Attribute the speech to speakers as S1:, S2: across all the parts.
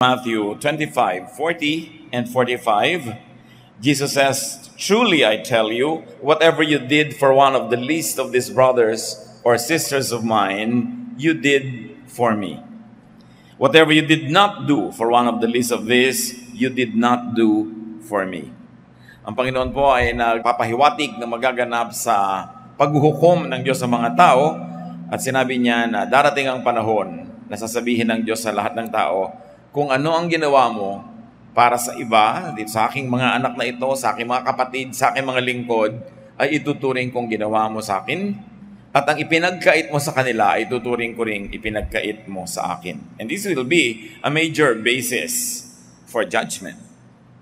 S1: Matthew 25:40 and 45, Jesus says, "Truly I tell you, whatever you did for one of the least of these brothers or sisters of mine, you did for me. Whatever you did not do for one of the least of these, you did not do for me." Ang Panginoon po ay nagpapahiwatig na magaganap sa paghuhukom ng Diyos sa mga tao, at sinabi niya na darating ang panahon na sasabihin ng Diyos sa lahat ng tao, kung ano ang ginawa mo para sa iba, dito sa aking mga anak na ito, sa aking mga kapatid, sa aking mga lingkod, ay ituturing kong ginawa mo sa akin. At ang ipinagkait mo sa kanila, ay tuturing ko ring ipinagkait mo sa akin. And this will be a major basis for judgment.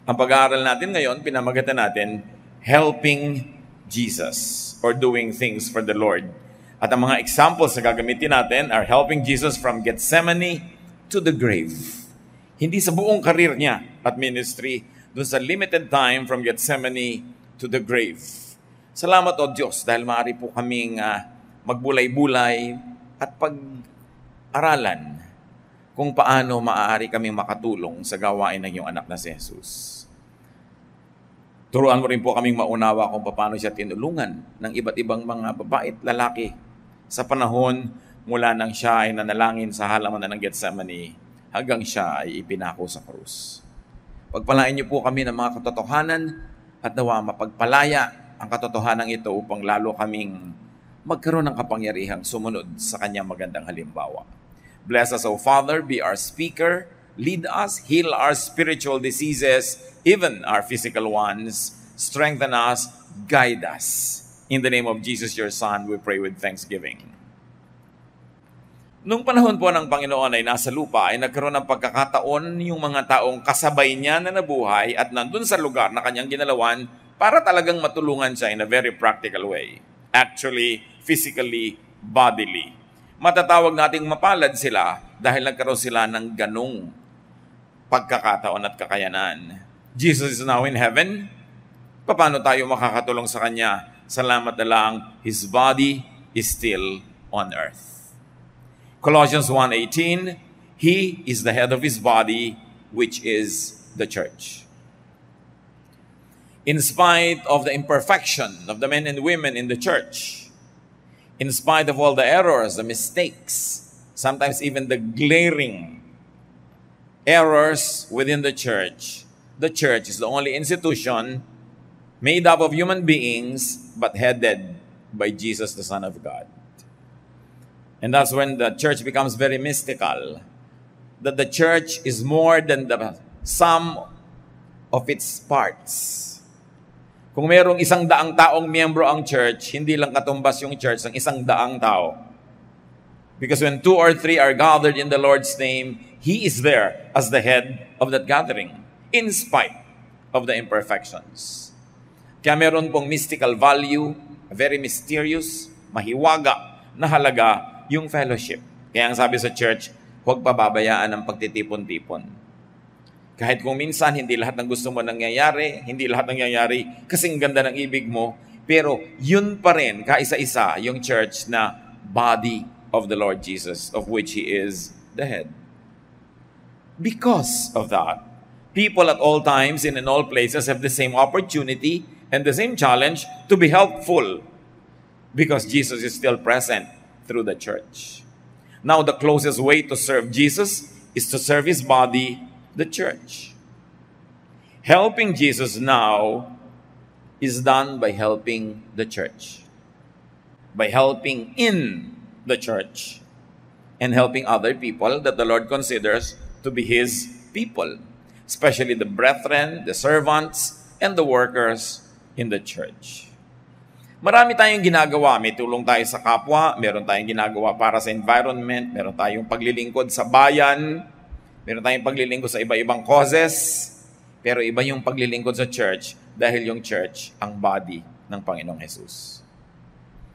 S1: Ang pag-aaral natin ngayon, pinamagatan natin, Helping Jesus, or doing things for the Lord. At ang mga examples na gagamitin natin are helping Jesus from Gethsemane to the grave. Hindi sa buong karir niya at ministry, dun sa limited time from Gethsemane to the grave. Salamat o Diyos dahil maaari po kaming magbulay-bulay at pag-aralan kung paano maaari kaming makatulong sa gawain ng iyong anak na si Jesus. Turuan mo rin po kaming maunawa kung paano siya tinulungan ng iba't ibang mga babae at lalaki sa panahon mula nang siya ay nanalangin sa halaman ng Gethsemane hanggang siya ay ipinako sa krus. Pagpalain niyo po kami ng mga katotohanan at nawa mapagpalaya ang katotohanan ito upang lalo kaming magkaroon ng kapangyarihang sumunod sa kanyang magandang halimbawa. Bless us, O Father, be our speaker, lead us, heal our spiritual diseases, even our physical ones, strengthen us, guide us. In the name of Jesus, your Son, we pray with thanksgiving. Nung panahon po ng Panginoon ay nasa lupa, ay nagkaroon ng pagkakataon yung mga taong kasabay niya na nabuhay at nandun sa lugar na kanyang ginalawan para talagang matulungan siya in a very practical way. Actually, physically, bodily. Matatawag nating mapalad sila dahil nagkaroon sila ng ganong pagkakataon at kakayanan. Jesus is now in heaven. Paano tayo makakatulong sa Kanya? Salamat na lang, His body is still on earth. Colossians 1:18, He is the head of His body, which is the church. In spite of the imperfection of the men and women in the church, in spite of all the errors, the mistakes, sometimes even the glaring errors within the church is the only institution made up of human beings but headed by Jesus, the Son of God. And that's when the church becomes very mystical, that the church is more than the sum of its parts. Kung mayroong 100 taong miyembro ang church, hindi lang katumbas yung church ng 100 tao. Because when 2 or 3 are gathered in the Lord's name, He is there as the head of that gathering, in spite of the imperfections. Kaya meron pong mystical value, very mysterious, mahiwaga na halaga yung fellowship. Kaya ang sabi sa church, huwag pababayaan ang pagtitipon-tipon. Kahit kung minsan hindi lahat ng gusto mo nangyayari, hindi lahat nangyayari kasing ganda ng ibig mo, pero yun pa rin, kaisa-isa, yung church na body of the Lord Jesus, of which He is the head. Because of that, people at all times and in all places have the same opportunity and the same challenge to be helpful because Jesus is still present through the church. Now, the closest way to serve Jesus is to serve His body, the church. Helping Jesus now is done by helping the church, by helping in the church, and helping other people that the Lord considers to be His people, especially the brethren, the servants, and the workers in the church. Marami tayong ginagawa. May tulong tayo sa kapwa, meron tayong ginagawa para sa environment, meron tayong paglilingkod sa bayan, meron tayong paglilingkod sa iba-ibang causes, pero iba yung paglilingkod sa church dahil yung church ang body ng Panginoong Jesus.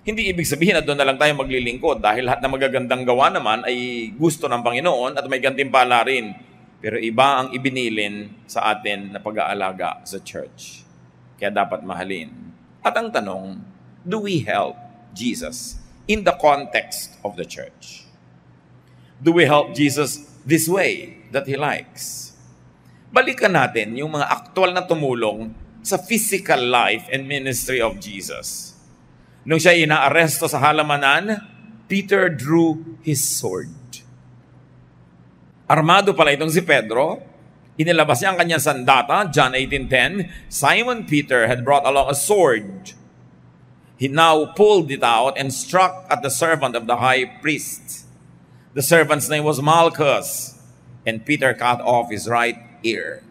S1: Hindi ibig sabihin na doon na lang tayo maglilingkod dahil lahat na magagandang gawa naman ay gusto ng Panginoon at may gantimpala rin. Pero iba ang ibinilin sa atin na pag-aalaga sa church. Kaya dapat mahalin. At ang tanong, do we help Jesus in the context of the church? Do we help Jesus this way that He likes. Balikan natin yung mga aktual na tumulong sa physical life and ministry of Jesus. Nung siya inaaresto sa halamanan, Peter drew his sword. Armado pala itong si Pedro. Inilabas niya ang kanyang sandata, John 18:10. Simon Peter had brought along a sword. He now pulled it out and struck at the servant of the high priest. The servant's name was Malchus, and Peter cut off his right ear.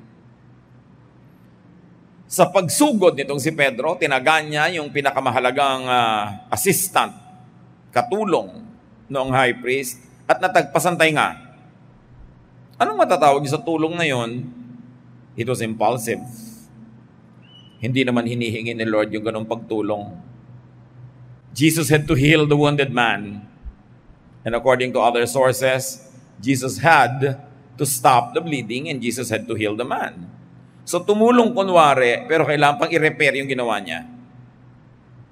S1: Sa pagsugod nitong si Pedro, tinaga niya yung pinakamahalagang assistant, katulong noong high priest, at natagpasantay nga. Anong matatawag sa tulong na yon? It was impulsive. Hindi naman hinihingi ni Lord yung ganong pagtulong. Jesus had to heal the wounded man. And according to other sources, Jesus had to stop the bleeding and Jesus had to heal the man. So tumulong kunwari, pero kailangan pang i-repair yung ginawa niya.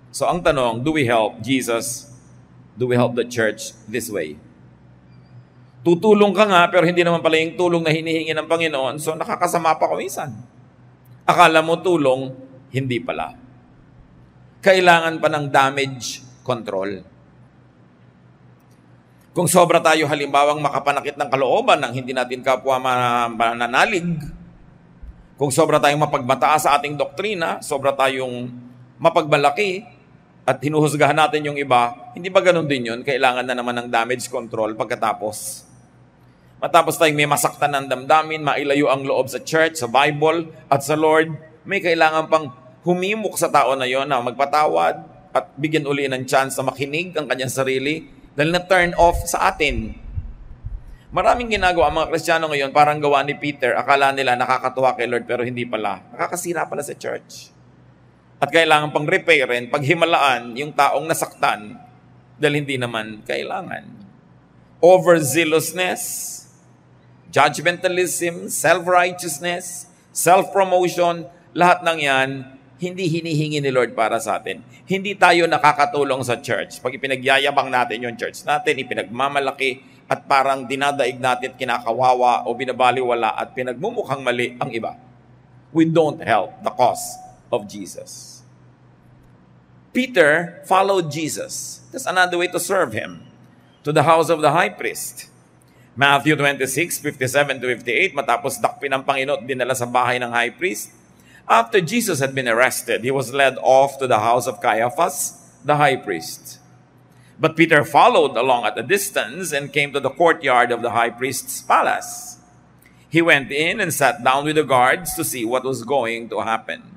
S1: So ang tanong, do we help Jesus? Do we help the church this way? Tutulong ka nga, pero hindi naman pala yung tulong na hinihingi ng Panginoon, so nakakasama pa kumisan. Akala mo tulong, hindi pala. Kailangan pa ng damage control. Kung sobra tayo halimbawang makapanakit ng kalooban ng hindi natin kapwa mananalig, kung sobra tayong mapagbataas sa ating doktrina, sobra tayong mapagmalaki, at hinuhusgahan natin yung iba, hindi ba ganun din yun? Kailangan na naman ng damage control pagkatapos. Matapos tayong may masaktan ng damdamin, mailayo ang loob sa church, sa Bible, at sa Lord, may kailangan pang humimok sa tao na yon na magpatawad at bigyan uli ng chance na makinig ang kanyang sarili dahil na-turn off sa atin. Maraming ginagawa ang mga Kristiyano ngayon, parang gawa ni Peter, akala nila nakakatuwa kay Lord pero hindi pala. Nakakasira pala sa church. At kailangan pang repairin, paghimalaan yung taong nasaktan dahil hindi naman kailangan. Overzealousness, judgmentalism, self-righteousness, self-promotion, lahat ng yan, hindi hinihingi ni Lord para sa atin. Hindi tayo nakakatulong sa church. Pag ipinagyayabang natin yung church natin, ipinagmamalaki, at parang dinadaig natin at kinakawawa o binabaliwala at pinagmumukhang mali ang iba. We don't help the cause of Jesus. Peter followed Jesus. That's another way to serve Him. To the house of the high priest. Matthew 26:57-58, matapos dakpin ng Panginoon, dinala sa bahay ng high priest. After Jesus had been arrested, he was led off to the house of Caiaphas, the high priest. But Peter followed along at a distance and came to the courtyard of the high priest's palace. He went in and sat down with the guards to see what was going to happen.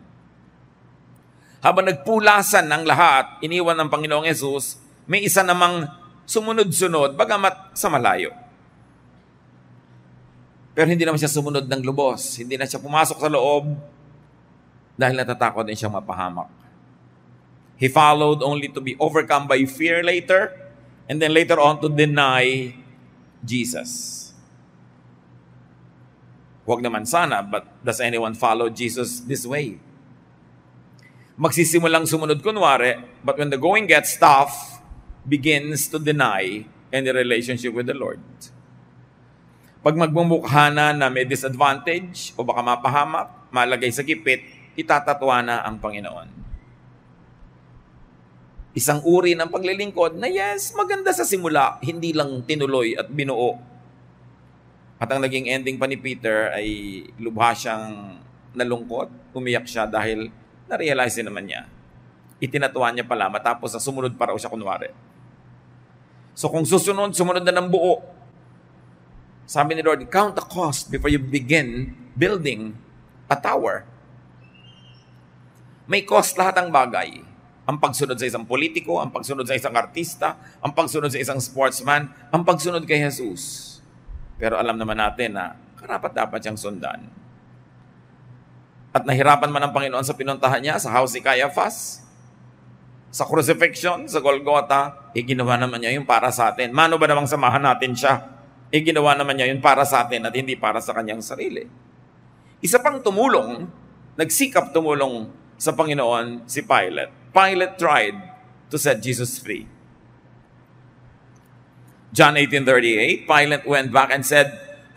S1: Habang nagpulasan ng lahat, iniwan ng Panginoong Yesus, may isa namang sumunod-sunod, bagamat sa malayo. Pero hindi naman siya sumunod ng lubos. Hindi na siya pumasok sa loob dahil natatakot din siyang mapahamak. He followed only to be overcome by fear later and then later on to deny Jesus. Huwag naman sana, but does anyone follow Jesus this way? Magsisimulang sumunod kunwari, but when the going gets tough, begins to deny any relationship with the Lord. Pag magmumukhana na may disadvantage o baka mapahamak, malagay sa gipit, itatatwa na ang Panginoon. Isang uri ng paglilingkod na yes, maganda sa simula, hindi lang tinuloy at binuo. At ang naging ending pa ni Peter ay lubha siyang nalungkot, umiyak siya dahil na-realize din naman niya. Itinatuwa niya pala matapos na sumunod pa raw siya kunwari. So kung sumunod na ng buo, sabi ni Lord, count the cost before you begin building a tower. May cost lahat ang bagay. Ang pagsunod sa isang politiko, ang pagsunod sa isang artista, ang pagsunod sa isang sportsman, ang pagsunod kay Jesus. Pero alam naman natin na karapat-dapat siyang sundan. At nahirapan man ang Panginoon sa pinuntahan niya sa house ni Caiaphas, sa crucifixion, sa Golgotha, ginawa naman niya yung para sa atin. Mano ba namang samahan natin siya? Ginawa naman niya yun para sa atin at hindi para sa kanyang sarili. Isa pang tumulong, nagsikap tumulong sa Panginoon si Pilate. Pilate tried to set Jesus free. John 18:38, Pilate went back and said,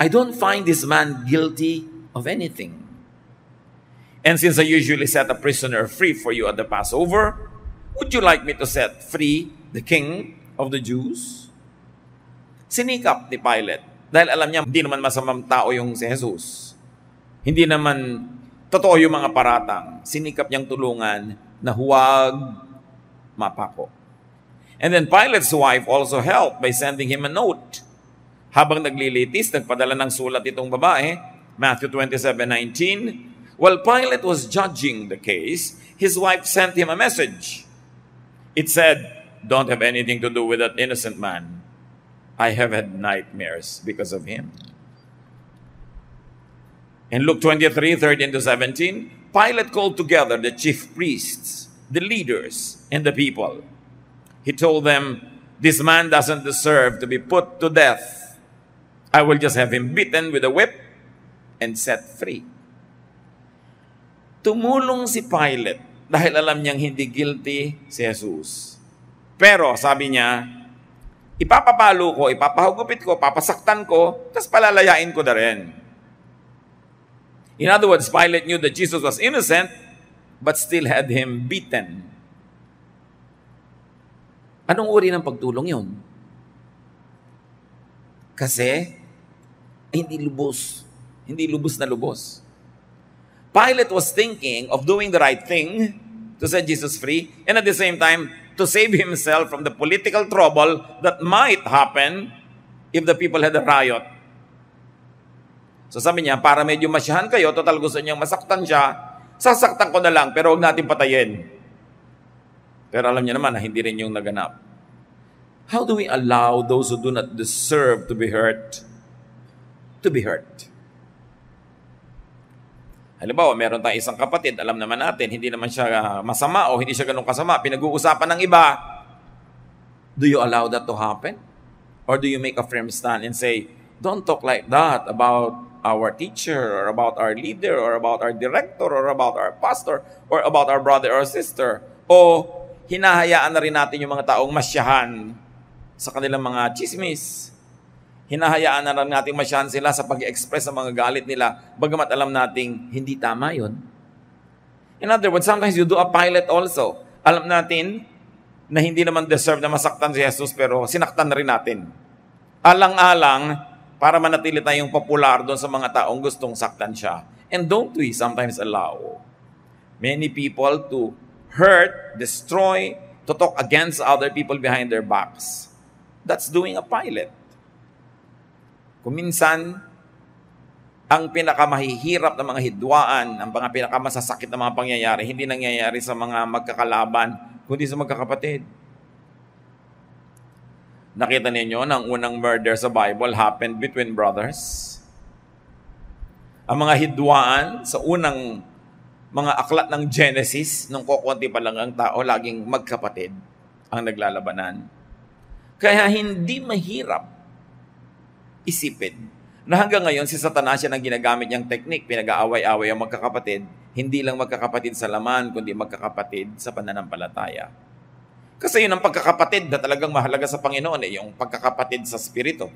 S1: I don't find this man guilty of anything. And since I usually set a prisoner free for you at the Passover, would you like me to set free the king of the Jews? Sinikap ni Pilate dahil alam niya hindi naman masamang tao yung si Jesus. Hindi naman totoo yung mga paratang. Sinikap niyang tulungan na huwag mapako. And then Pilate's wife also helped by sending him a note. Habang naglilitis, nagpadala ng sulat itong babae, Matthew 27:19. While Pilate was judging the case, his wife sent him a message. It said, "Don't have anything to do with that innocent man. I have had nightmares because of him." In Luke 23:13-17, Pilate called together the chief priests, the leaders, and the people. He told them, "This man doesn't deserve to be put to death. I will just have him beaten with a whip and set free." Tumulong si Pilate dahil alam niyang hindi guilty si Jesus. Pero sabi niya, ipapapalo ko, ipapahugupit ko, papasaktan ko, tapos palalayain ko na rin. In other words, Pilate knew that Jesus was innocent, but still had him beaten. Anong uri ng pagtulong yun? Kasi, hindi lubos na lubos. Pilate was thinking of doing the right thing to set Jesus free, and at the same time, to save himself from the political trouble that might happen if the people had a riot. So sabi niya, para medyo masyahan kayo, total gusto niyang masaktan siya, sasaktan ko na lang, pero huwag natin patayin. Pero alam niya naman na hindi rin yung naganap. How do we allow those who do not deserve to be hurt to be hurt? Halimbawa, meron tayong isang kapatid, alam naman natin, hindi naman siya masama o hindi siya ganun kasama, pinag-uusapan ng iba. Do you allow that to happen? Or do you make a firm stand and say, don't talk like that about our teacher or about our leader or about our director or about our pastor or about our brother or sister? O hinahayaan na rin natin yung mga taong masyahan sa kanilang mga chismis. Hinahayaan na lang natin masyahan sila sa pag-express ng mga galit nila, bagamat alam nating hindi tama yun. In other words, sometimes you do a Pilate also. Alam natin na hindi naman deserve na masaktan si Jesus, pero sinaktan na rin natin. Alang-alang, para manatili tayong popular doon sa mga taong gustong saktan siya. And don't we sometimes allow many people to hurt, destroy, to talk against other people behind their backs? That's doing a Pilate. Kung minsan, ang pinakamahihirap na mga hidwaan, ang mga pinakamasasakit na mga pangyayari, hindi nangyayari sa mga magkakalaban, kundi sa magkakapatid. Nakita ninyo na ang unang murder sa Bible happened between brothers. Ang mga hidwaan sa unang mga aklat ng Genesis, nung kukunti pa lang ang tao, laging magkapatid ang naglalabanan. Kaya hindi mahirap isipin na hanggang ngayon si Satanas yan ang ginagamit niyang teknik, pinag-aaway-away ang magkakapatid, hindi lang magkakapatid sa laman, kundi magkakapatid sa pananampalataya. Kasi yun ang pagkakapatid na talagang mahalaga sa Panginoon, yung pagkakapatid sa spirito.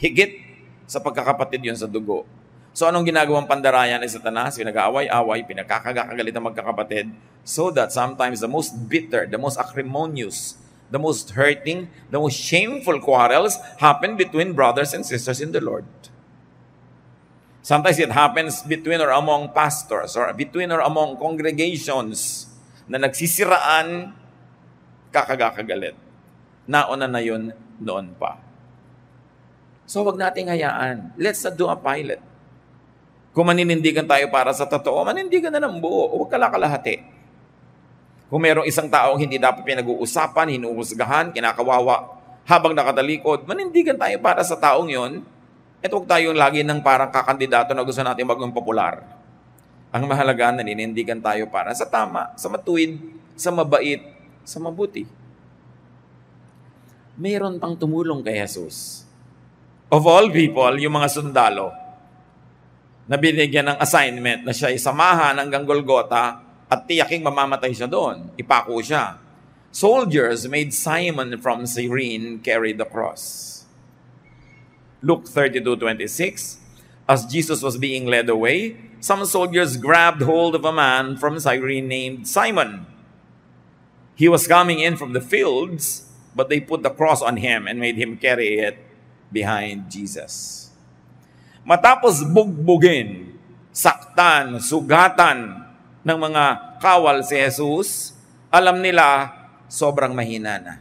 S1: Higit sa pagkakapatid yun sa dugo. So anong ginagawang pandarayan ni Satanas? Pinag-aaway-away, pinagkakagalit ang magkakapatid, so that sometimes the most bitter, the most acrimonious, the most hurting, the most shameful quarrels happen between brothers and sisters in the Lord. Sometimes it happens between or among pastors or between or among congregations na nagsisiraan, kakagagalit. Nauna na yun noon pa. So wag nating hayaan. Let's not do a Pilate. Kung maninindigan tayo para sa totoo, manindigan na ng buo. Huwag kalakalahati. Kung merong isang taong hindi dapat pinag-uusapan, hinuhusgahan, kinakawawa, habang nakatalikod, manindigan tayo para sa taong yon, at huwag tayong lagi ng parang kakandidato na gusto natin maging popular. Ang mahalaga, naninindigan tayo para sa tama, sa matuwid, sa mabait, sa mabuti. Mayroon pang tumulong kay Jesus. Of all people, yung mga sundalo, na binigyan ng assignment na siya isamahan hanggang Golgotha, at tiyaking mamamatay siya doon. Ipako siya. Soldiers made Simon from Cyrene carry the cross. Luke 32:26, as Jesus was being led away, some soldiers grabbed hold of a man from Cyrene named Simon. He was coming in from the fields, but they put the cross on him and made him carry it behind Jesus. Matapos bugbugin, saktan, sugatan ng mga kawal si Jesus, alam nila sobrang mahina na.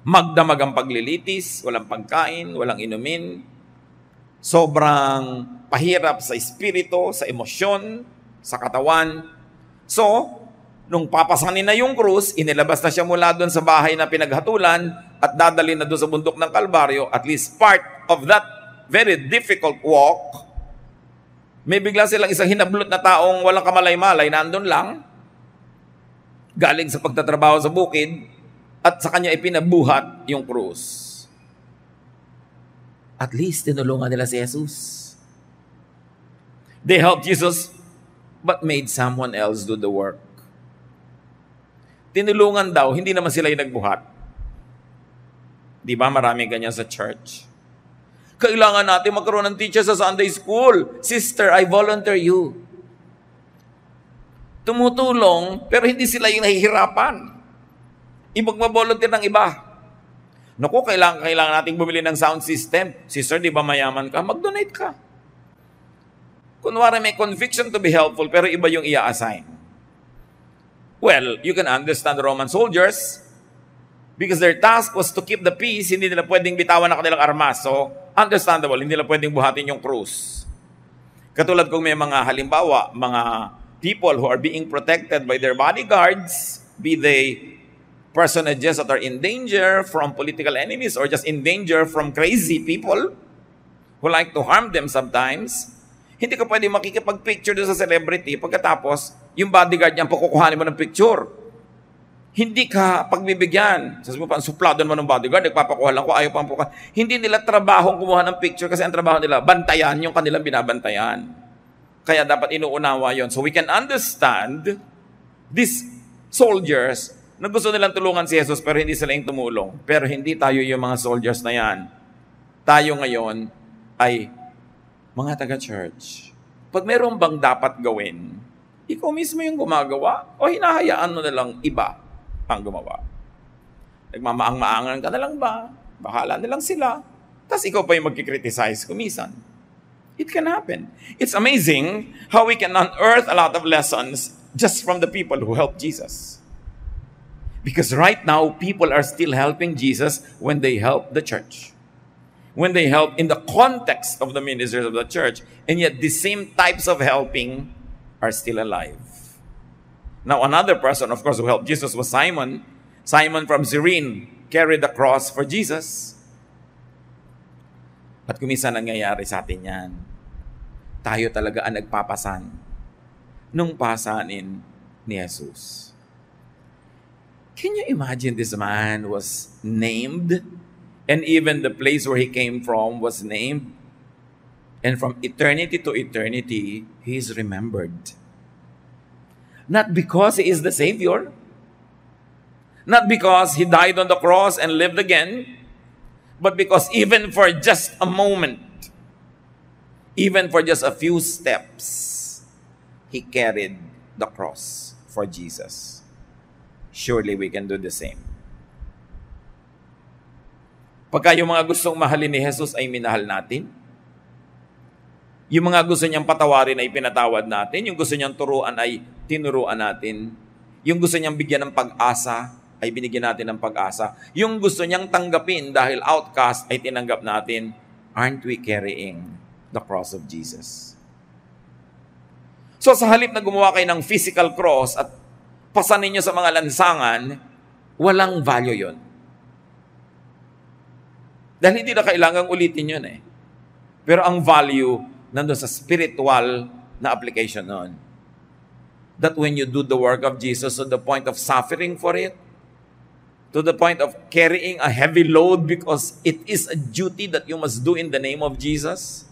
S1: Magdamag ang paglilitis, walang pagkain, walang inumin, sobrang pahirap sa espiritu, sa emosyon, sa katawan. So, nung papasanin na yung krus, inilabas na siya mula doon sa bahay na pinaghatulan at dadalhin na doon sa bundok ng Kalbaryo, at least part of that very difficult walk, may bigla silang isang hinablot na taong walang kamalay-malay, nandun lang, galing sa pagtatrabaho sa bukid, at sa kanya ipinabuhat yung krus. At least tinulungan nila si Jesus. They helped Jesus, but made someone else do the work. Tinulungan daw, hindi naman sila yung nagbuhat. Di ba marami ganyan sa church? Kailangan natin magkaroon ng teacher sa Sunday school. Sister, I volunteer you. Tumutulong, pero hindi sila yung nahihirapan. Ibang mabolunteer ng iba. Naku, kailangan nating bumili ng sound system. Sister, di ba mayaman ka? Mag-donate ka. Kunwari may conviction to be helpful, pero iba yung i-assign. Well, you can understand the Roman soldiers because their task was to keep the peace. Hindi nila pwedeng bitawan ang kanilang armas. So, understandable, hindi nila pwedeng buhatin yung krus. Katulad kung may mga halimbawa, mga people who are being protected by their bodyguards, be they personages that are in danger from political enemies or just in danger from crazy people who like to harm them sometimes, hindi ka pwede makikipag-picture doon sa celebrity pagkatapos yung bodyguard niya pakukuhanin mo ng picture. Hindi ka pagbibigyan. Sabi mo pa, suplado naman ng bodyguard, nagpapakuha lang ko, ayaw pang pukuha. Hindi nila trabahong kumuha ng picture kasi ang trabaho nila, bantayan yung kanilang binabantayan. Kaya dapat inuunawa yon. So we can understand these soldiers na gusto nilang tulungan si Jesus pero hindi sila yung tumulong. Pero hindi tayo yung mga soldiers na yan. Tayo ngayon ay mga taga-church. Pag meron bang dapat gawin, ikaw mismo yung gumagawa o hinahayaan mo na lang iba ang gumawa? Nagmamaang-maangan ka na lang ba? Bahala na lang sila. Tapos ikaw pa yung magkikriticize kumisan. It can happen. It's amazing how we can unearth a lot of lessons just from the people who helped Jesus. Because right now, people are still helping Jesus when they help the church. When they help in the context of the ministers of the church. And yet, the same types of helping are still alive. Now, another person, of course, who helped Jesus was Simon. Simon from Cyrene carried the cross for Jesus. At kung minsan nangyayari sa atin yan, tayo talaga ang nagpapasan nung pasanin ni Jesus. Can you imagine this man was named? And even the place where he came from was named. And from eternity to eternity, he is remembered. Not because he is the Savior. Not because he died on the cross and lived again. But because even for just a moment, even for just a few steps, he carried the cross for Jesus. Surely we can do the same. Pagka yung mga gustong mahalin ni Jesus ay minahal natin, yung mga gusto niyang patawarin ay pinatawad natin, yung gusto niyang turuan ay tinuruan natin, yung gusto niyang bigyan ng pag-asa ay binigyan natin ng pag-asa, yung gusto niyang tanggapin dahil outcast ay tinanggap natin, aren't we carrying the cross of Jesus? So sa halip na gumawa kayo ng physical cross at pasanin niyo sa mga lansangan, walang value yon. Dahil hindi na kailangang ulitin yun eh. Pero ang value nandun sa spiritual na application nun. That when you do the work of Jesus to the point of suffering for it, to the point of carrying a heavy load because it is a duty that you must do in the name of Jesus,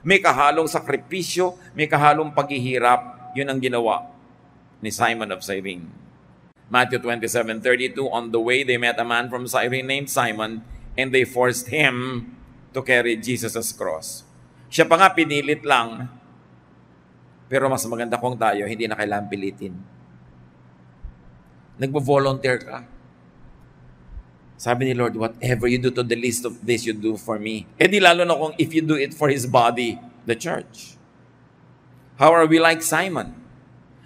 S1: may kahalong sakripisyo, may kahalong paghihirap, yun ang ginawa ni Simon of Cyrene. Matthew 27:32, on the way they met a man from Cyrene named Simon. and they forced him to carry Jesus' cross. Siya pa nga pinilit lang, pero mas maganda kung tayo, hindi na kailangan pilitin. Nagbo-volunteer ka. Sabi ni Lord, whatever you do to the least of this, you do for me. Eh di lalo na kung if you do it for His body, the church. How are we like Simon?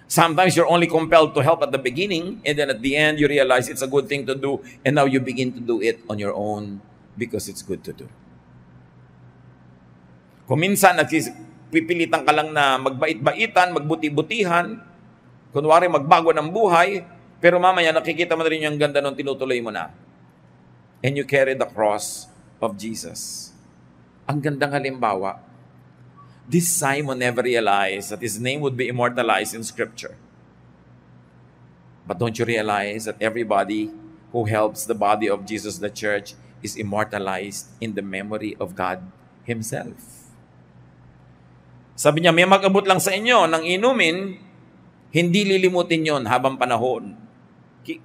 S1: Sometimes you're only compelled to help at the beginning, and then at the end, you realize it's a good thing to do, and now you begin to do it on your own because it's good to do. Kung minsan, pipilitan ka lang na magbait-baitan, magbuti-butihan, kunwari magbago ng buhay, pero mamaya nakikita mo na rin yung ganda nung tinutuloy mo na. And you carry the cross of Jesus. Ang gandang halimbawa. This Simon never realized that his name would be immortalized in Scripture. But don't you realize that everybody who helps the body of Jesus, the church, is immortalized in the memory of God Himself? Sabi niya, may mag-abot lang sa inyo ng inumin, hindi lilimutin yon habang panahon.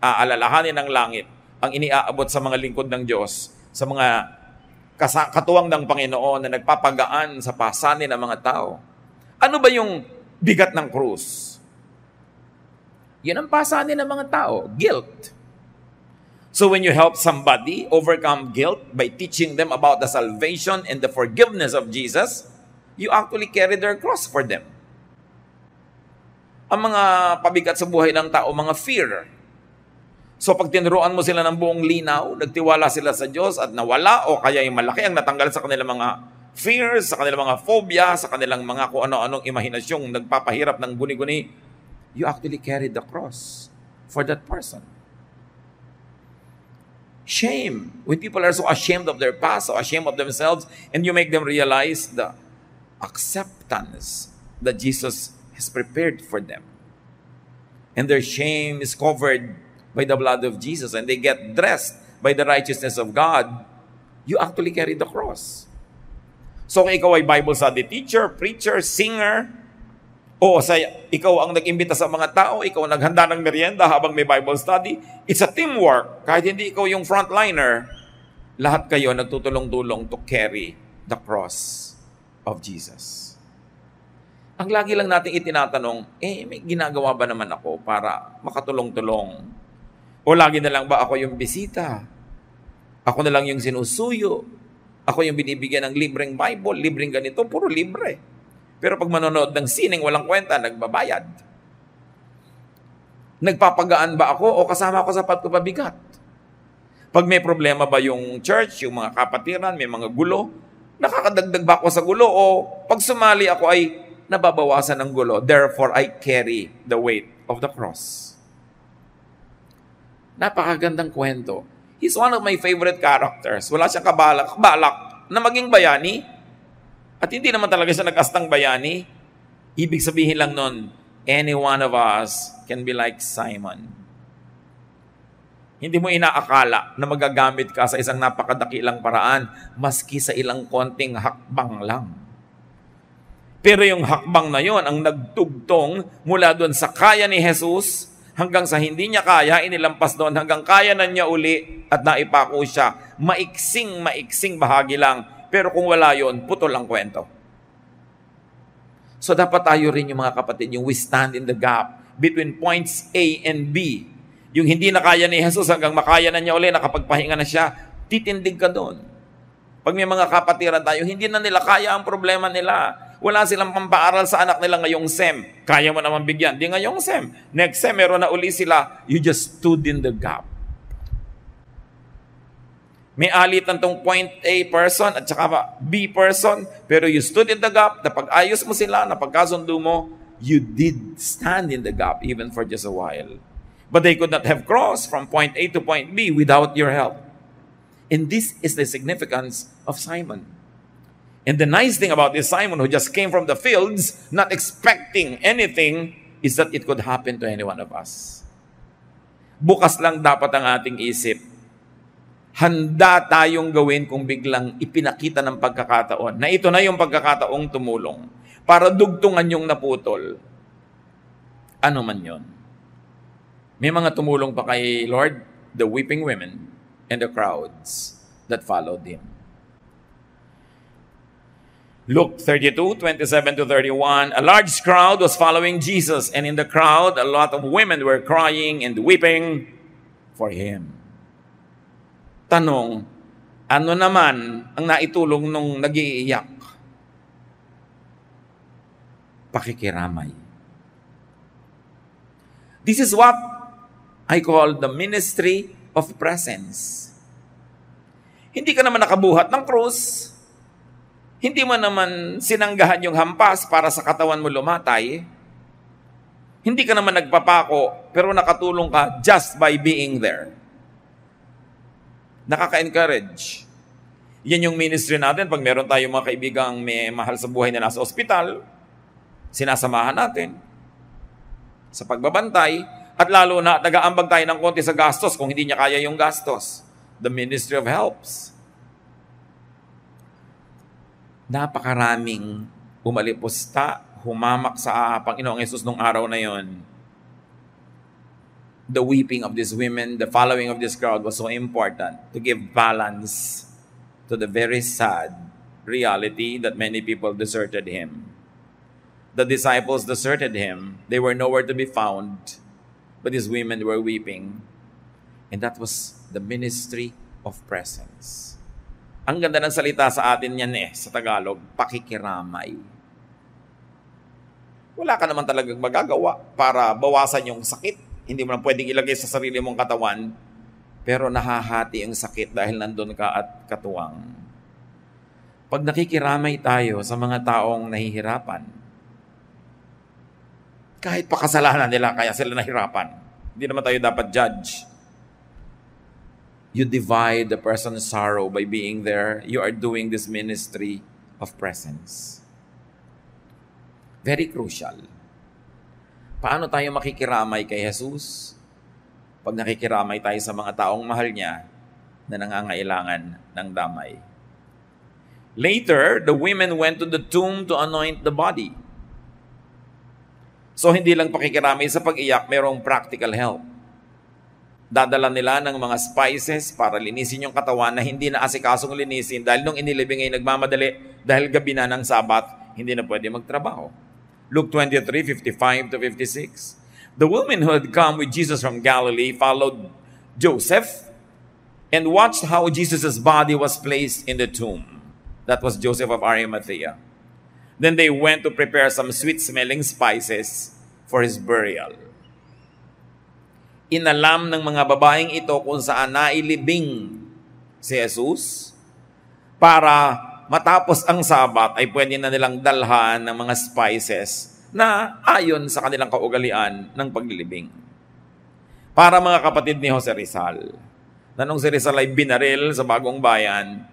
S1: Aalalahanin ng langit ang iniaabot sa mga lingkod ng Diyos, sa mga katuwang ng Panginoon na nagpapagaan sa pasanin ng mga tao. Ano ba yung bigat ng krus? Yan ang pasanin ng mga tao, guilt. So when you help somebody overcome guilt by teaching them about the salvation and the forgiveness of Jesus, you actually carry their cross for them. Ang mga pabigat sa buhay ng tao, mga fear. So pag tinuruan mo sila ng buong linaw, nagtiwala sila sa Diyos at nawala o kaya yung malaki ang natanggal sa kanilang mga fears, sa kanilang mga phobia, sa kanilang mga kung ano-anong imahinasyong nagpapahirap ng guni-guni, you actually carry the cross for that person. Shame. When people are so ashamed of their past, so ashamed of themselves, and you make them realize the acceptance that Jesus has prepared for them. And their shame is covered by the blood of Jesus, and they get dressed by the righteousness of God, you actually carry the cross. So kung ikaw ay Bible study teacher, preacher, singer, o ikaw ang nag-imbita sa mga tao, ikaw naghanda ng merienda habang may Bible study, it's a teamwork. Kahit hindi ikaw yung frontliner, lahat kayo nagtutulong-tulong to carry the cross of Jesus. Ang lagi lang natin itinatanong, may ginagawa ba naman ako para makatulong-tulong? O lagi na lang ba ako yung bisita? Ako na lang yung sinusuyo? Ako yung binibigyan ng libreng Bible, libreng ganito, puro libre. Pero pag manonood ng sining walang kwenta, nagbabayad. Nagpapagaan ba ako o kasama ako sa pagpapabigat? Pag may problema ba yung church, yung mga kapatiran, may mga gulo, nakakadagdag ba ako sa gulo o pag sumali ako ay nababawasan ng gulo? Therefore, I carry the weight of the cross. Napakagandang kwento. He's one of my favorite characters. Wala siyang kabalak na maging bayani. At hindi naman talaga siya nag-astang bayani. Ibig sabihin lang nun, any one of us can be like Simon. Hindi mo inaakala na magagamit ka sa isang napakadakilang paraan, maski sa ilang konting hakbang lang. Pero yung hakbang na yon ang nagtugtong mula doon sa kaya ni Jesus hanggang sa hindi niya kaya, inilampas doon hanggang kaya na niya uli at naipako siya. Maiksing bahagi lang. Pero kung wala yon, putol ang kwento. So dapat tayo rin yung mga kapatid, yung we stand in the gap between points A and B. Yung hindi na kaya ni Jesus hanggang makaya na niya uli, nakapagpahinga na siya, titindig ka doon. Pag may mga kapatiran tayo, hindi na nila kaya ang problema nila. Wala silang pampaaral sa anak nila ngayong SEM. Kaya mo naman bigyan. Di ngayong SEM. Next SEM, meron na uli sila. You just stood in the gap. May alitan tong point A person at saka B person, pero you stood in the gap. Napag-ayos mo sila, napagkasundo mo, you did stand in the gap even for just a while. But they could not have crossed from point A to point B without your help. And this is the significance of Simon. And the nice thing about this Simon who just came from the fields, not expecting anything, is that it could happen to any one of us. Bukas lang dapat ang ating isip. Handa tayong gawin kung biglang ipinakita ng pagkakataon na ito na yung pagkakataong tumulong para dugtungan yung naputol. Ano man yon. May mga tumulong pa kay Lord, the weeping women and the crowds. that followed him. Luke 32:27-31, a large crowd was following Jesus, and in the crowd, a lot of women were crying and weeping for him. Tanong, ano naman ang naitulong nung nag-iiyak? Pakikiramay. This is what I call the ministry of presence. Hindi ka naman nakabuhat ng krus, hindi mo naman sinanggahan yung hampas para sa katawan mo lumatay, hindi ka naman nagpapako, pero nakatulong ka just by being there. Nakaka-encourage. Yan yung ministry natin. Pag meron tayong mga kaibigang may mahal sa buhay na nasa ospital, sinasamahan natin sa pagbabantay, at lalo na nag-aambag tayo ng konti sa gastos kung hindi niya kaya yung gastos. The ministry of helps. Napakaraming umalipusta, humamak sa Panginoong Yesus nung araw na yon. The weeping of these women, the following of this crowd was so important to give balance to the very sad reality that many people deserted him. The disciples deserted him. They were nowhere to be found, but these women were weeping. And that was the ministry of presence. Ang ganda ng salita sa atin yan sa Tagalog, pakikiramay. Wala ka naman talagang magagawa para bawasan yung sakit. Hindi mo na pwedeng ilagay sa sarili mong katawan, pero nahahati ang sakit dahil nandun ka at katuwang. Pag nakikiramay tayo sa mga taong nahihirapan, kahit pa kasalanan nila, kaya sila nahirapan, hindi naman tayo dapat judge. You divide the person's sorrow by being there. You are doing this ministry of presence. Very crucial. Paano tayo makikiramay kay Jesus? Pag nakikiramay tayo sa mga taong mahal niya na nangangailangan ng damay. Later, the women went to the tomb to anoint the body. So hindi lang pakikiramay sa pag-iyak, mayroong practical help. Dadala nila ng mga spices para linisin yung katawan na hindi na asikasong linisin dahil nung inilibing ay nagmamadali dahil gabi na ng Sabat, hindi na pwede magtrabaho. Luke 23:55-56. The women who had come with Jesus from Galilee followed Joseph and watched how Jesus' body was placed in the tomb. That was Joseph of Arimathea. Then they went to prepare some sweet-smelling spices for his burial. Inalam ng mga babaeng ito kung saan nailibing si Jesus para matapos ang Sabat ay pwede na nilang dalhan ng mga spices na ayon sa kanilang kaugalian ng paglilibing. Para mga kapatid ni Jose Rizal, na nung si Rizal ay binaril sa Bagong Bayan,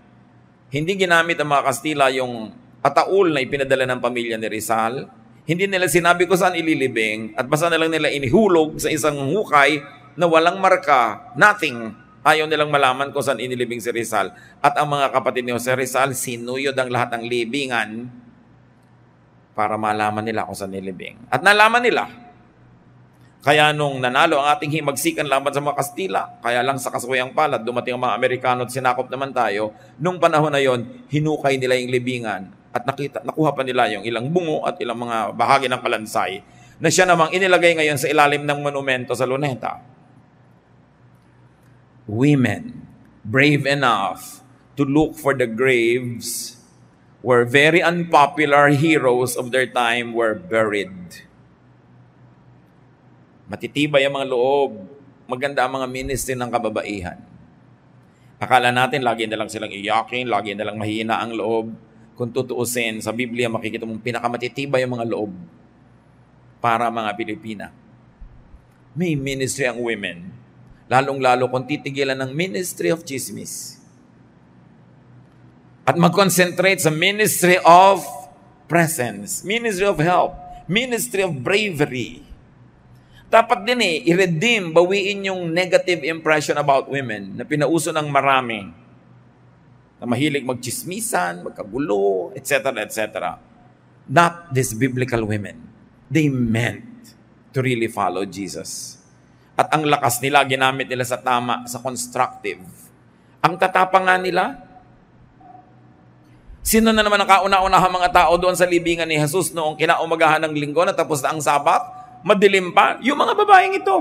S1: hindi ginamit ng mga Kastila yung ataul na ipinadala ng pamilya ni Rizal. Hindi nila sinabi ko saan ililibing at basta na lang nila inihulog sa isang hukay na walang marka, nothing. Ayaw nilang malaman kung saan inilibing si Rizal. At ang mga kapatid ni Jose Rizal, sinuyod ang lahat ng libingan para malaman nila kung saan nilibing. At nalaman nila. Kaya nung nanalo ang ating himagsikan laban sa mga Kastila, kaya lang sa kaswayang palad, dumating ang mga Amerikano at sinakop naman tayo, nung panahon na yon, hinukay nila yung libingan at nakuha pa nila yung ilang bungo at ilang mga bahagi ng kalansay na siya namang inilagay ngayon sa ilalim ng monumento sa Luneta. Women, brave enough to look for the graves where very unpopular heroes of their time were buried. Matitibay ang mga loob, maganda ang mga ministry ng kababaihan. Akala natin lagi na lang silang iyakin, lagi na lang mahina ang loob. Kung tutuusin, sa Biblia makikita mong pinakamatitibay ang mga loob para mga Pilipina. May ministry ang women, lalong-lalo kung titigilan ng ministry of chismis. At mag-concentrate sa ministry of presence, ministry of help, ministry of bravery. Dapat din i-redeem, bawiin yung negative impression about women na pinauso ng marami. Na mahilig magchismisan, magkagulo, etc., etc. Not these biblical women. They meant to really follow Jesus. At ang lakas nila, ginamit nila sa tama, sa constructive. Ang tatapang nga nila. Sino na naman ang kauna-unahang mga tao doon sa libingan ni Jesus noong kinaumagahan ng linggo na tapos na ang Sabat? Madilim pa? Yung mga babaeng ito.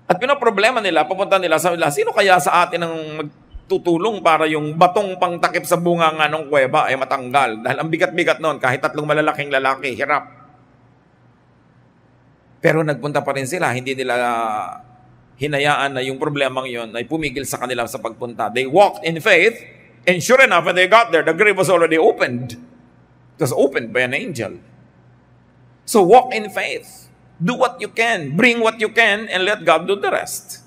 S1: At pinoproblema nila, papunta nila, sabi nila, sino kaya sa atin ang magtutulong para yung batong pangtakip sa bunga nga ng kuweba ay matanggal? Dahil ang bigat-bigat noon, kahit 3 malalaking lalaki, hirap. Pero nagpunta pa rin sila, hindi nila hinayaan na yung problemang yon ay pumigil sa kanila sa pagpunta. They walked in faith, and sure enough, when they got there, the grave was already opened. It was opened by an angel. So walk in faith. Do what you can. Bring what you can and let God do the rest.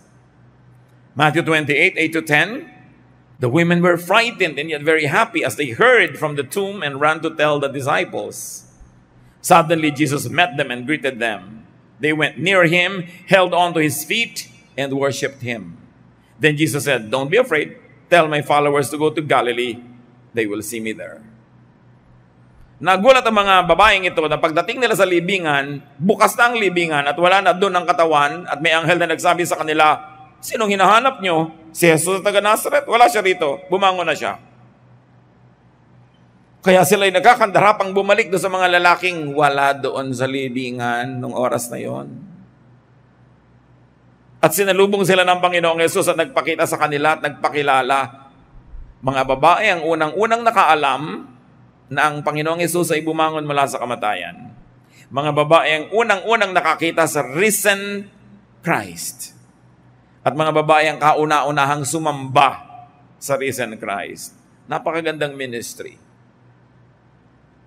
S1: Matthew 28, 8-10. The women were frightened and yet very happy as they heard from the tomb and ran to tell the disciples. Suddenly Jesus met them and greeted them. They went near him, held on to his feet, and worshipped him. Then Jesus said, "Don't be afraid. Tell my followers to go to Galilee. They will see me there." Nagulat ang mga babaeng ito na pagdating nila sa libingan, bukas na ang libingan at wala na doon ang katawan at may anghel na nagsabi sa kanila, "Sinong hinahanap nyo? Si Jesus na taga Nazareth? Wala siya rito. Bumangon na siya." Kaya sila'y nagkakandarapang bumalik doon sa mga lalaking wala doon sa libingan nung oras na yon. At sinalubong sila ng Panginoong Yesus at nagpakita sa kanila at nagpakilala. Mga babae ang unang-unang nakaalam na ang Panginoong Yesus ay bumangon mula sa kamatayan. Mga babae ang unang-unang nakakita sa risen Christ. At mga babae ang kauna-unahang sumamba sa risen Christ. Napakagandang ministry.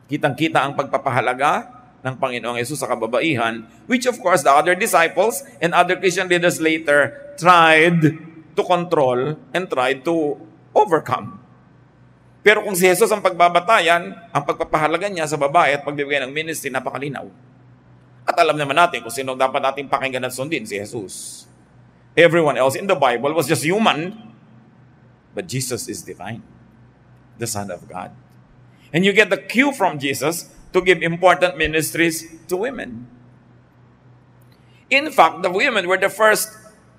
S1: Kitang-kita ang pagpapahalaga ng Panginoong Yesus sa kababaihan, which of course the other disciples and other Christian leaders later tried to control and tried to overcome. Pero kung si Jesus ang pagbabatayan, ang pagpapahalaga niya sa babae at pagbibigay ng ministry, napakalinaw. At alam naman natin kung sino dapat natin pakinggan at sundin, si Jesus. Everyone else in the Bible was just human, but Jesus is divine, the Son of God. And you get the cue from Jesus to give important ministries to women. In fact, the women were the first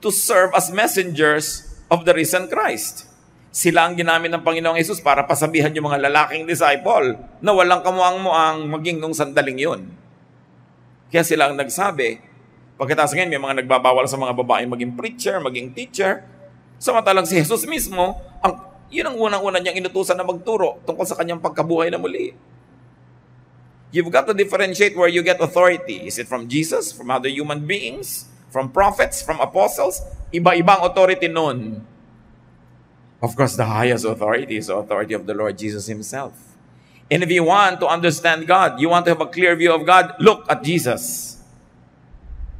S1: to serve as messengers of the risen Christ. Sila ang ginamit ng Panginoong Yesus para pasabihan yung mga lalaking disciple na walang kamuang-muang maging nung sandaling yun. Kaya sila ang nagsabi, pagkatapos ngayon may mga nagbabawal sa mga babae maging preacher, maging teacher, samantalang si Jesus mismo, yun ang unang-una niyang inutusan na magturo tungkol sa kanyang pagkabuhay na muli. You've got to differentiate where you get authority. Is it from Jesus, from other human beings, from prophets, from apostles? Iba-ibang authority nun. Of course, the highest authority is the authority of the Lord Jesus Himself. And if you want to understand God, you want to have a clear view of God, look at Jesus,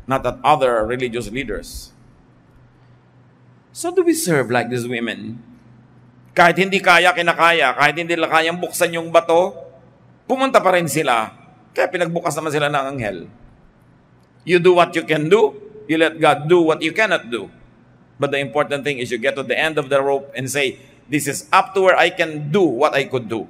S1: not at other religious leaders. So do we serve like these women? Kahit hindi kinakaya, kahit hindi nila kayang buksan yung bato, pumunta pa rin sila. Kaya pinagbukas naman sila ng anghel. You do what you can do, you let God do what you cannot do. But the important thing is you get to the end of the rope and say, this is up to where I can do what I could do.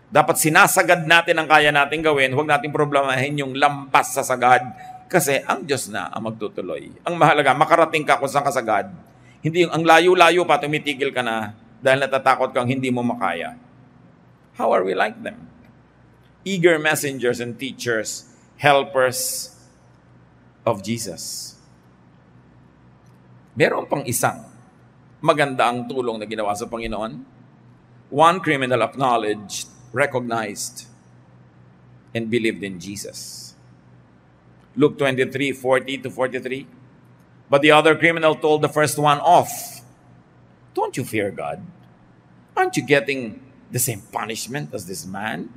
S1: Dapat sinasagad natin ang kaya natin gawin, huwag natin problemahin yung lampas sa sagad. Kasi ang Diyos na ang magtutuloy. Ang mahalaga, makarating ka kung saan ka sagad. Hindi yung ang layo-layo pa, tumitigil ka na dahil natatakot kang hindi mo makaya. How are we like them? Eager messengers and teachers, helpers of Jesus. Meron pang isang maganda ang tulong na ginawa sa Panginoon. One criminal acknowledged, recognized, and believed in Jesus. Luke 23:40-43. But the other criminal told the first one off, "Don't you fear God? Aren't you getting the same punishment as this man?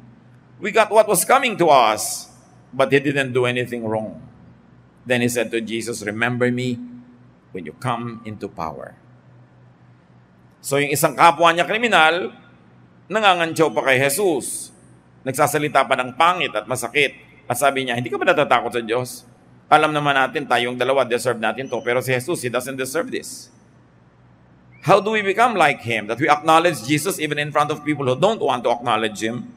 S1: We got what was coming to us, but he didn't do anything wrong." Then he said to Jesus, "Remember me when you come into power." So yung isang kapwa niya kriminal, nangangantyaw pa kay Jesus. Nagsasalita pa ng pangit at masakit. At sabi niya, hindi ka ba natatakot sa Diyos? Alam naman natin, tayong dalawa, deserve natin to. Pero si Jesus, He doesn't deserve this. How do we become like Him? That we acknowledge Jesus even in front of people who don't want to acknowledge Him?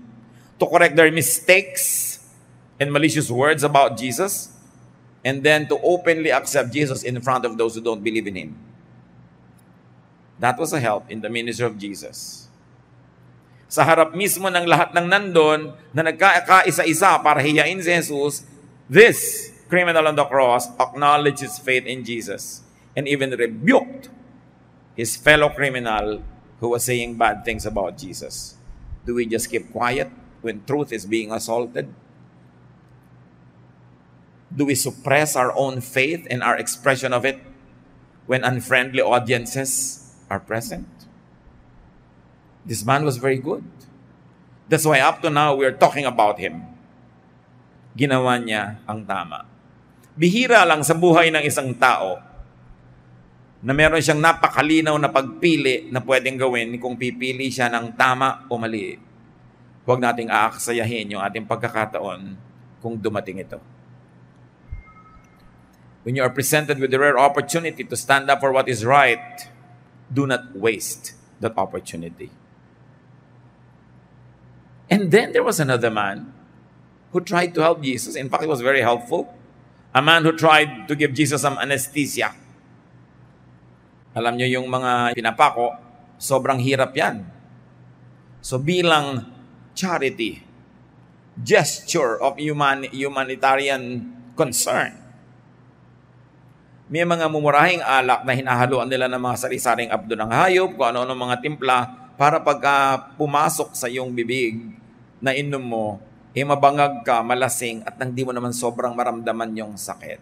S1: To correct their mistakes and malicious words about Jesus? And then to openly accept Jesus in front of those who don't believe in Him. That was a help in the ministry of Jesus. Sa harap mismo ng lahat ng nandun na nagkakaisa-isa para hiyain si Jesus, this criminal on the cross acknowledged his faith in Jesus and even rebuked his fellow criminal who was saying bad things about Jesus. Do we just keep quiet when truth is being assaulted? Do we suppress our own faith and our expression of it when unfriendly audiences are present? This man was very good. That's why up to now, we're talking about him. Ginawa niya ang tama. Bihira lang sa buhay ng isang tao na meron siyang napakalinaw na pagpili na pwedeng gawin kung pipili siya ng tama o mali. Huwag nating aaksayahin yung ating pagkakataon kung dumating ito. When you are presented with the rare opportunity to stand up for what is right, do not waste that opportunity. And then there was another man who tried to help Jesus. In fact, it was very helpful. A man who tried to give Jesus some anesthesia. Alam niyo yung mga pinapako, sobrang hirap yan. So bilang charity, gesture of humanitarian concern, may mga mumurahing alak na hinahaluan nila ng mga sari-saring abdo ng hayop, kung ano-ano mga timpla, para pagka pumasok sa iyong bibig na inom mo, mabangag ka, malasing, at nang di mo naman sobrang maramdaman yung sakit.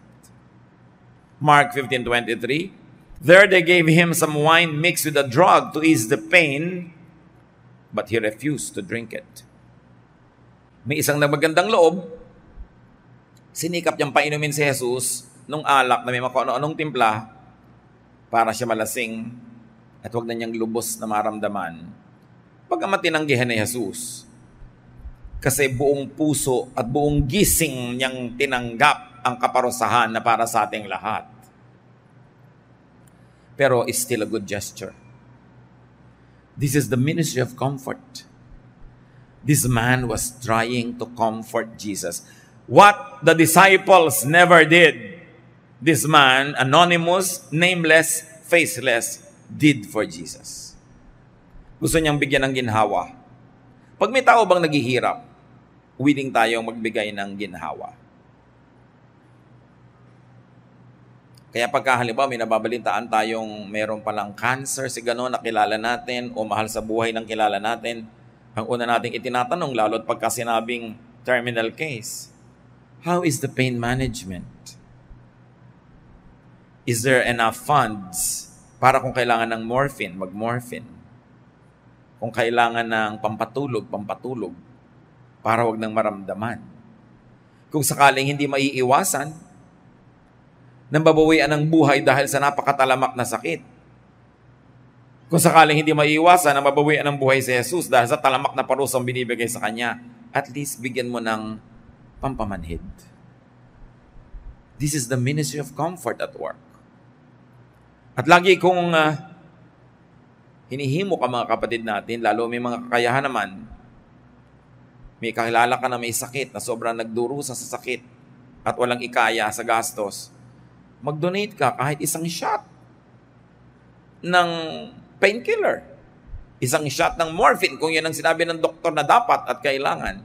S1: Mark 15:23, there they gave him some wine mixed with a drug to ease the pain, but he refused to drink it. May isang magandang loob, sinikap niyang painumin si Jesus nung alak na may ano-anong timpla para siya malasing at huwag na niyang lubos na maramdaman. Pagkamat tinanggihan ni Jesus, kasi buong puso at buong gising niyang tinanggap ang kaparusahan na para sa ating lahat. Pero it's still a good gesture. This is the ministry of comfort. This man was trying to comfort Jesus. What the disciples never did, this man, anonymous, nameless, faceless, did for Jesus. Gusto niyang bigyan ng ginhawa. Pag may tao bang naghihirap, willing tayong magbigay ng ginhawa. Kaya pagka halimbawa may nababalitaan tayong meron palang cancer, si gano'n nakilala natin o mahal sa buhay ng kilala natin, ang una nating itinatanong, lalo at pagka sinabing terminal case, how is the pain management? Is there enough funds para kung kailangan ng morphine, mag-morphine? Kung kailangan ng pampatulog, para wag nang maramdaman. Kung sakaling hindi maiiwasan, nang babawian ng buhay dahil sa napakatalamak na sakit. Kung sakaling hindi maiiwasan na mabawian ng buhay si Jesus dahil sa talamak na parusang binibigay sa kanya, at least bigyan mo ng pampamanhid. This is the ministry of comfort at work. At lagi kong hinihimo ka mga kapatid natin, lalo may mga kakayahan naman, may kakilala ka na may sakit na sobrang nagdurusa sa sakit at walang ikaya sa gastos, mag-donate ka kahit isang shot ng painkiller, isang shot ng morphine kung yan ang sinabi ng doktor na dapat at kailangan.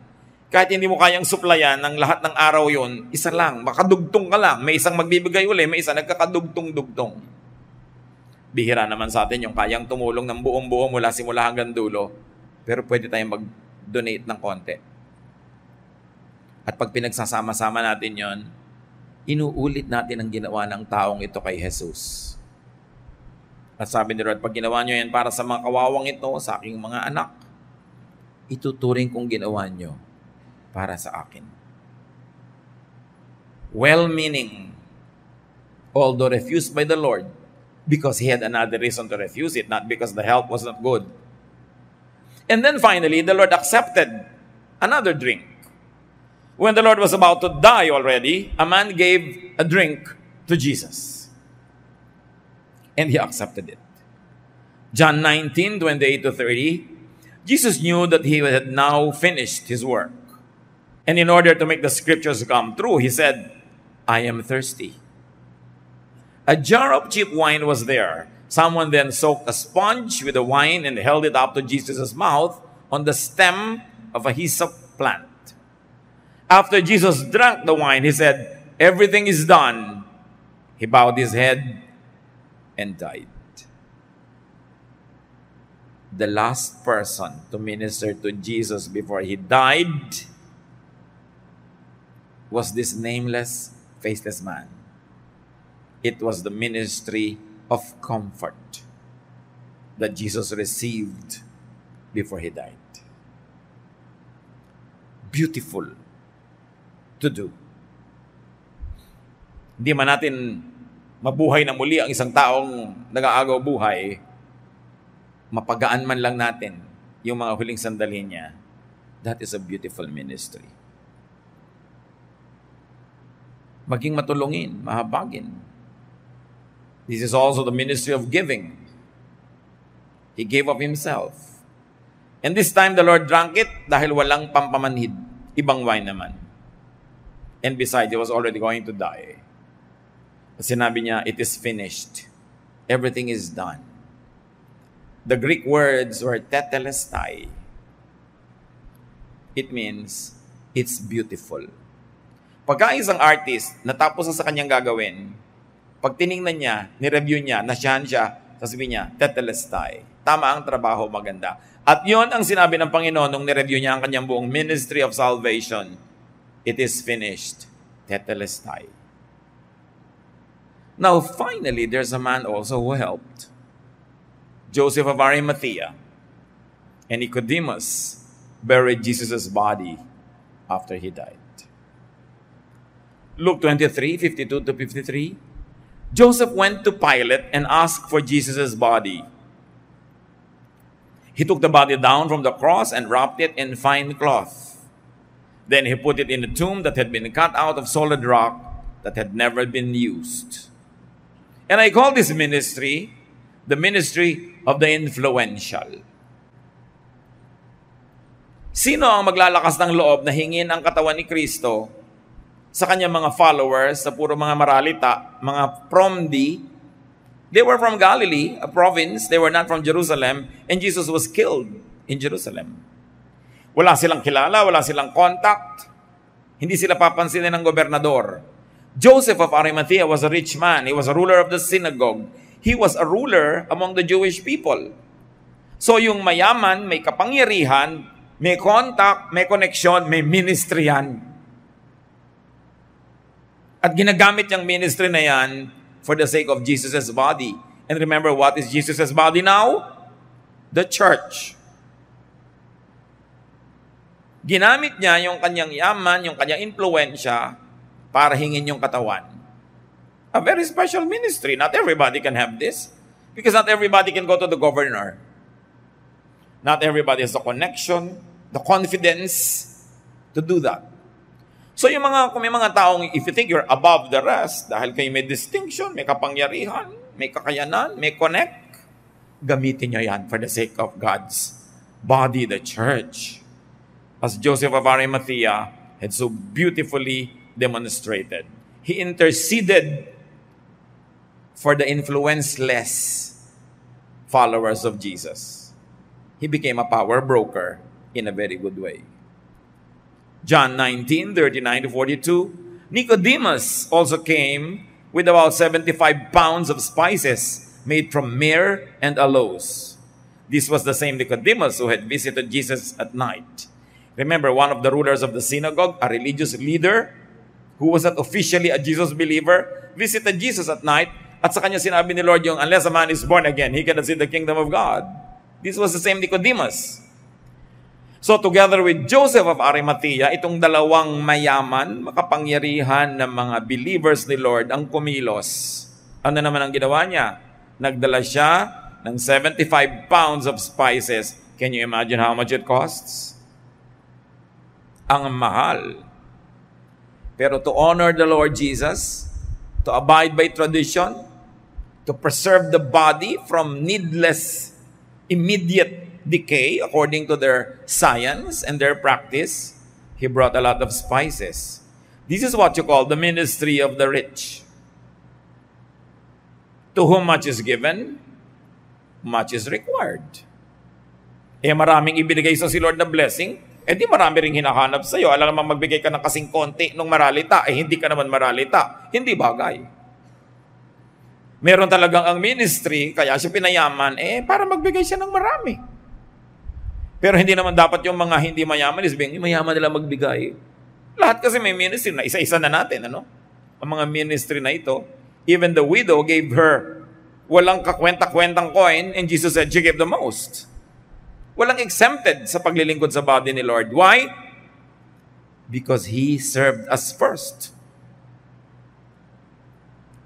S1: Kahit hindi mo kayang suplayan ng lahat ng araw yon, isa lang, makadugtong ka lang, may isang magbibigay uli, may isa nagkakadugtong-dugtong. Bihira naman sa atin yung kayang tumulong ng buong-buo mula simula hanggang dulo. Pero pwede tayong mag-donate ng konti. At pag pinagsasama-sama natin yon, inuulit natin ang ginawa ng taong ito kay Jesus. At sabi ni Lord, pag ginawa nyo yan para sa mga kawawang ito, sa aking mga anak, ituturing kong ginawa nyo para sa akin. Well-meaning, although refused by the Lord, because he had another reason to refuse it, not because the help was not good. And then finally, the Lord accepted another drink. When the Lord was about to die already, a man gave a drink to Jesus. And he accepted it. John 19:28-30, Jesus knew that he had now finished his work. And in order to make the scriptures come true, he said, I am thirsty. A jar of cheap wine was there, Someone then soaked a sponge with the wine and held it up to Jesus' mouth on the stem of a hyssop plant. After Jesus drank the wine, he said, "Everything is done." He bowed his head and died. The last person to minister to Jesus before he died was this nameless, faceless man. It was the ministry of comfort that Jesus received before he died. Beautiful to do. Hindi man natin mabuhay na muli ang isang taong nag-aagaw buhay, mapagaan man lang natin yung mga huling sandali niya. That is a beautiful ministry. Maging matulungin, mahabagin. This is also the ministry of giving. He gave of himself. And this time the Lord drank it dahil walang pampamanhid. Ibang wine naman. And besides, he was already going to die. Sinabi niya, "It is finished. Everything is done." The Greek words were tetelestai. It means, it's beautiful. Pagka isang artist, natapos na sa kanyang gagawin, pag tiningnan niya, nireview niya, nasyahan siya, sasabihin niya, tetelestai. Tama ang trabaho, maganda. At yon ang sinabi ng Panginoon nung nireview niya ang kanyang buong ministry of salvation. It is finished. Tetelestai. Now, finally, there's a man also who helped. Joseph of Arimathea and Nicodemus buried Jesus' body after he died. Luke 23, 52 to 53. Joseph went to Pilate and asked for Jesus' body. He took the body down from the cross and wrapped it in fine cloth. Then he put it in a tomb that had been cut out of solid rock that had never been used. And I call this ministry the ministry of the influential. Sino ang maglalakas ng loob na hingin ang katawan ni Kristo sa kanyang mga followers, sa puro mga maralita, mga promdi? They were from Galilee, a province. They were not from Jerusalem. And Jesus was killed in Jerusalem. Wala silang kilala, wala silang contact. Hindi sila papansinin ng gobernador. Joseph of Arimathea was a rich man. He was a ruler of the synagogue. He was a ruler among the Jewish people. So yung mayaman, may kapangyarihan, may contact, may connection, may ministry yan. At ginagamit yung ministry na yan for the sake of Jesus' body. And remember, what is Jesus' body now? The church. Ginamit niya yung kanyang yaman, yung kanyang influensya para hingin yung katawan. A very special ministry. Not everybody can have this. Because not everybody can go to the governor. Not everybody has the connection, the confidence to do that. So kung may mga taong, if you think you're above the rest, dahil kayo may distinction, may kapangyarihan, may kakayanan, may connect, gamitin nyo yan for the sake of God's body, the church. As Joseph of Arimathea had so beautifully demonstrated. He interceded for the influenceless followers of Jesus. He became a power broker in a very good way. John 19, 39 to 42. Nicodemus also came with about 75 pounds of spices made from myrrh and aloes. This was the same Nicodemus who had visited Jesus at night. Remember, one of the rulers of the synagogue, a religious leader, who was not officially a Jesus believer, visited Jesus at night. At sa kanya sinabi ni Lord yung, unless a man is born again, he cannot see the kingdom of God. This was the same Nicodemus. So together with Joseph of Arimathea, itong dalawang mayaman, makapangyarihan ng mga believers ni Lord ang kumilos. Ano naman ang ginawa niya? Nagdala siya ng 75 pounds of spices. Can you imagine how much it costs? Ang mahal. Pero to honor the Lord Jesus, to abide by tradition, to preserve the body from needless, immediate decay according to their science and their practice, he brought a lot of spices. This is what you call the ministry of the rich. To whom much is given, much is required. Maraming ibinigay sa si Lord na blessing, di marami ring hinahanap sa'yo. Alam naman magbigay ka ng kasing konti nung maralita, hindi ka naman maralita. Hindi bagay. Meron talagang ang ministry, kaya siya pinayaman, para magbigay siya ng marami. Pero hindi naman dapat yung mga hindi mayaman, mayaman nila magbigay. Lahat kasi may ministry na, isa-isa na natin, ano? Ang mga ministry na ito, even the widow gave her walang kakwenta-kwentang coin, and Jesus said she gave the most. Walang exempted sa paglilingkod sa body ni Lord. Why? Because He served us first.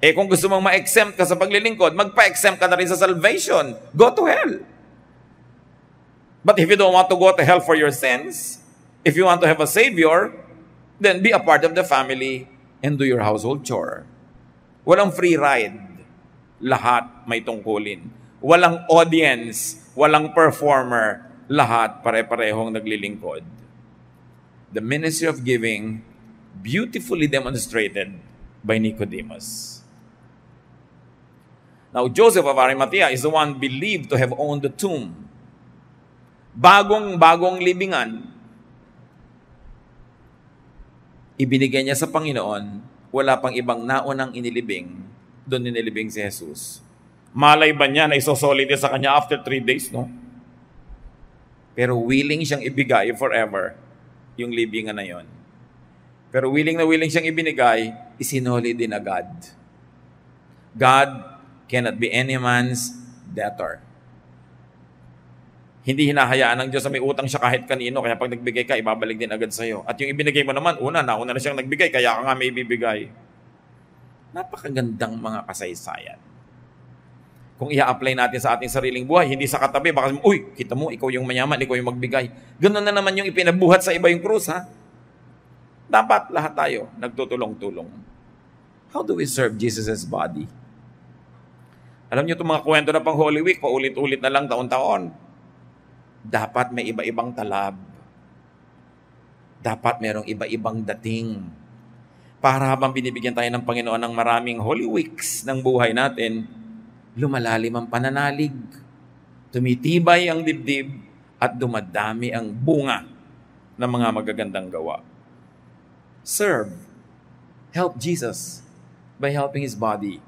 S1: Kung gusto mong ma-exempt ka sa paglilingkod, magpa-exempt ka na rin sa salvation. Go to hell. But if you don't want to go to hell for your sins, if you want to have a Savior, then be a part of the family and do your household chore. Walang free ride. Lahat may tungkulin. Walang audience, walang performer, lahat pare-parehong naglilingkod. The ministry of giving, beautifully demonstrated by Nicodemus. Now, Joseph of Arimathea is the one believed to have owned the tomb. Bagong libingan, ibinigay niya sa Panginoon, wala pang ibang naunang inilibing, doon inilibing si Jesus. Malay ba niya na isosolid sa kanya after 3 days, no? Pero willing siyang ibigay forever yung libingan na yon. Pero willing na willing siyang ibinigay, isinoli din agad. God cannot be any man's debtor. Hindi hinahayaan ng Diyos na may utang siya kahit kanino, kaya pag nagbigay ka, ibabalik din agad sa'yo. At yung ibinigay mo naman, nauna na siyang nagbigay, kaya ka nga may ibibigay. Napakagandang mga kasaysayan. Kung i-apply natin sa ating sariling buhay, hindi sa katabi, baka, kita mo, ikaw yung mayaman, ikaw yung magbigay. Ganun na naman yung ipinabuhat sa iba yung krus, ha? Dapat lahat tayo nagtutulong-tulong. How do we serve Jesus' body? Alam niyo itong mga kwento na pang Holy Week, paulit-ulit na lang taon-taon. Dapat may iba-ibang talab. Dapat merong iba-ibang dating. Para habang binibigyan tayo ng Panginoon ng maraming Holy Weeks ng buhay natin, lumalalim ang pananalig, tumitibay ang dibdib, at dumadami ang bunga ng mga magagandang gawa. Serve. Help Jesus by helping His body.